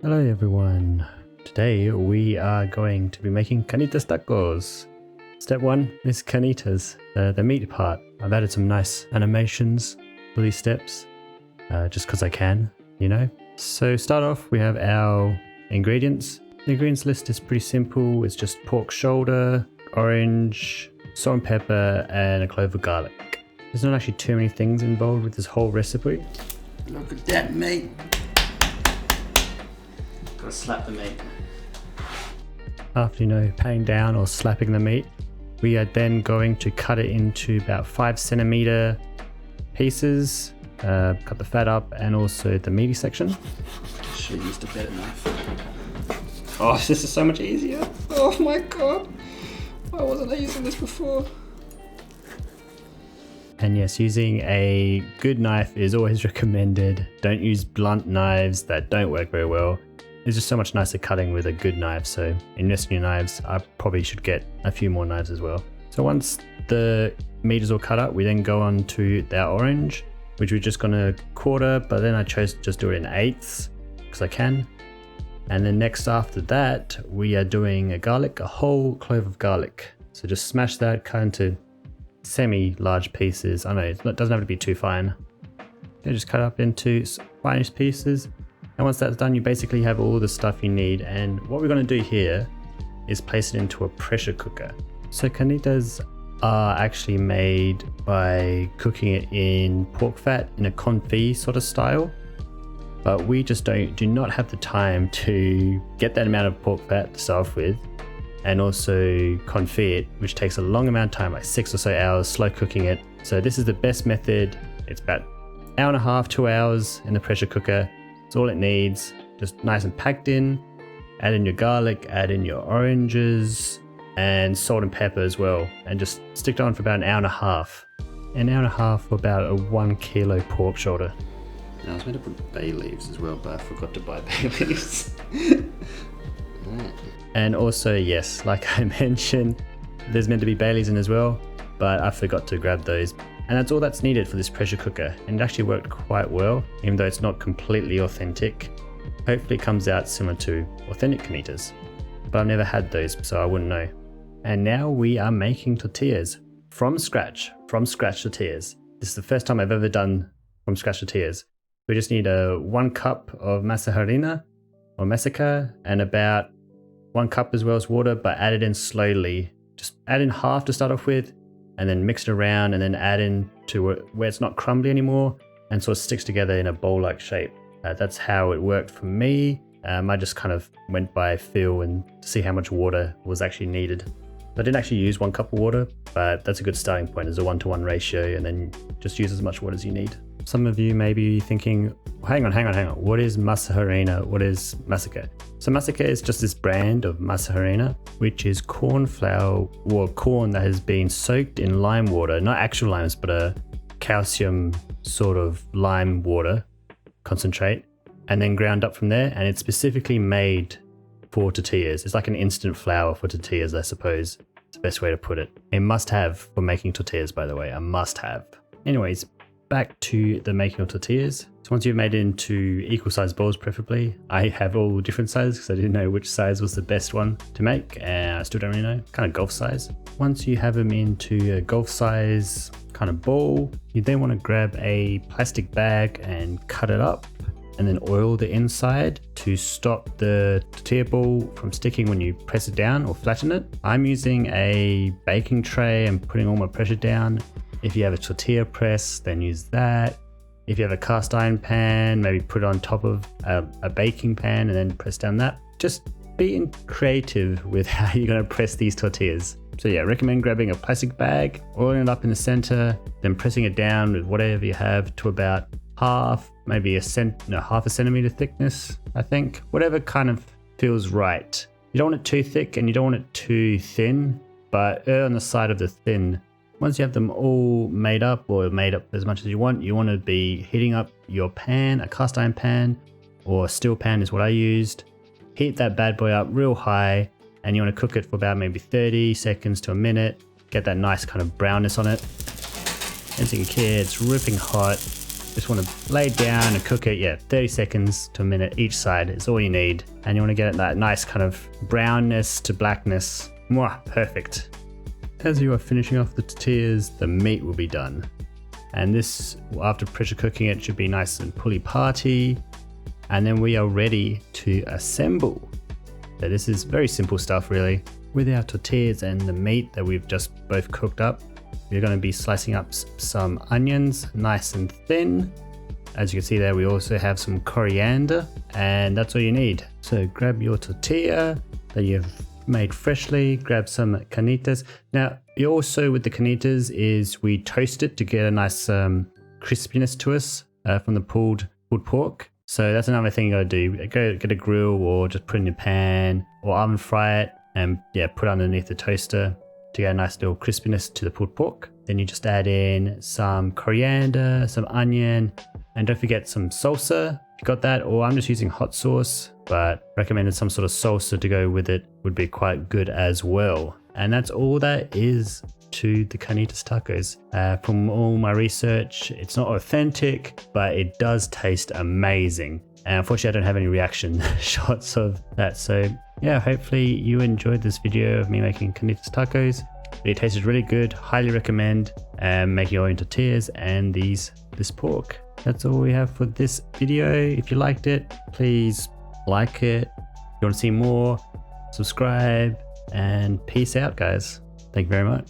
Hello everyone. Today we are going to be making carnitas tacos. Step 1 is carnitas, the meat part. I've added some nice animations for these steps, just because I can, you know. So start off, we have our ingredients. The ingredients list is pretty simple. It's just pork shoulder, orange, salt and pepper, and a clove of garlic. There's not actually too many things involved with this whole recipe. Look at that meat. Gotta slap the meat. After, patting down or slapping the meat, we are then going to cut it into about 5 centimeter pieces. Cut the fat up and also the meaty section. Should have used a better knife. Oh, this is so much easier. Oh my god. Why wasn't I using this before? And yes, using a good knife is always recommended. Don't use blunt knives that don't work very well. It's just so much nicer cutting with a good knife, so invest in your knives. I probably should get a few more knives as well. So once the meat is all cut up, we then go on to our orange, which we're just gonna quarter, but then I chose to just do it in eighths, because I can. And then next after that, we are doing a whole clove of garlic. So just smash that, cut into semi-large pieces. I know it doesn't have to be too fine. You just cut up into finest pieces. And once that's done, you basically have all the stuff you need. And what we're going to do here is place it into a pressure cooker. So carnitas are actually made by cooking it in pork fat in a confit sort of style. But we just do not have the time to get that amount of pork fat to start off with. And also confit it, which takes a long amount of time, like 6 or so hours, slow cooking it. So this is the best method. It's about an hour and a half, 2 hours in the pressure cooker. It's all it needs, just nice and packed in. Add in your garlic, add in your oranges, and salt and pepper as well. And just stick it on for about an hour and a half. An hour and a half for about a 1 kilo pork shoulder. Now I was meant to put bay leaves as well, but I forgot to buy bay leaves. And also, yes, like I mentioned, there's meant to be bay leaves in as well, but I forgot to grab those. And that's all that's needed for this pressure cooker. And it actually worked quite well, even though it's not completely authentic. Hopefully it comes out similar to authentic carnitas, but I've never had those, so I wouldn't know. And now we are making tortillas from scratch tortillas. This is the first time I've ever done from scratch tortillas. We just need 1 cup of masa harina or masaca and about 1 cup as well as water, but add it in slowly. Just add in half to start off with, and then mix it around, and then add in to where it's not crumbly anymore and sort of sticks together in a bowl-like shape. That's how it worked for me. I just kind of went by feel and to see how much water was actually needed. I didn't actually use 1 cup of water, but that's a good starting point as a 1-to-1 ratio, and then just use as much water as you need. Some of you may be thinking, hang on, what is masa harina? What is masaca? So masaca is just this brand of masa harina, which is corn flour or corn that has been soaked in lime water, not actual limes, but a calcium sort of lime water concentrate, and then ground up from there. And it's specifically made for tortillas. It's like an instant flour for tortillas, I suppose. It's the best way to put it. A must-have for making tortillas, by the way, a must-have. Anyways, back to the making of tortillas. So once you've made it into equal size balls, preferably. I have all different sizes because I didn't know which size was the best one to make, and I still don't really know, kind of golf size. Once you have them into a golf size kind of ball, you then want to grab a plastic bag and cut it up, and then oil the inside to stop the tortilla ball from sticking when you press it down or flatten it. I'm using a baking tray and putting all my pressure down. If you have a tortilla press, then use that. If you have a cast iron pan, maybe put it on top of a baking pan and then press down that. Just being creative with how you're going to press these tortillas. So yeah, I recommend grabbing a plastic bag, oiling it up in the center, then pressing it down with whatever you have to about half a centimeter thickness, I think. Whatever kind of feels right. You don't want it too thick and you don't want it too thin, but err on the side of the thin. Once you have them all made up, or made up as much as you want to be heating up your pan, a cast iron pan or a steel pan is what I used. Heat that bad boy up real high, and you want to cook it for about maybe 30 seconds to a minute. Get that nice kind of brownness on it. As you can hear, it's ripping hot. This just want to lay it down and cook it. Yeah, 30 seconds to a minute each side is all you need. And you want to get that nice kind of brownness to blackness. Mwah, perfect. As you are finishing off the tortillas, the meat will be done. And this, after pressure cooking it, should be nice and pulley-party. And then we are ready to assemble. So this is very simple stuff really. With our tortillas and the meat that we've just both cooked up, we're going to be slicing up some onions nice and thin. As you can see there, we also have some coriander, and that's all you need. So grab your tortilla that you've made freshly, grab some carnitas. Now, you also with the carnitas is we toast it to get a nice crispiness to us from the pulled pork. So that's another thing you gotta do. Go get a grill or just put it in your pan or oven fry it and yeah, put it underneath the toaster to get a nice little crispiness to the pulled pork. Then you just add in some coriander, some onion, and don't forget some salsa. If you got that, or I'm just using hot sauce, but recommended some sort of salsa to go with it would be quite good as well. And that's all that is to the Carnitas tacos. From all my research, it's not authentic, but it does taste amazing. And unfortunately, I don't have any reaction shots of that. So yeah, hopefully you enjoyed this video of me making Carnitas tacos. It tasted really good. Highly recommend making your own tortillas and this pork. That's all we have for this video. If you liked it, please like it. If you want to see more, subscribe, and peace out, guys. Thank you very much.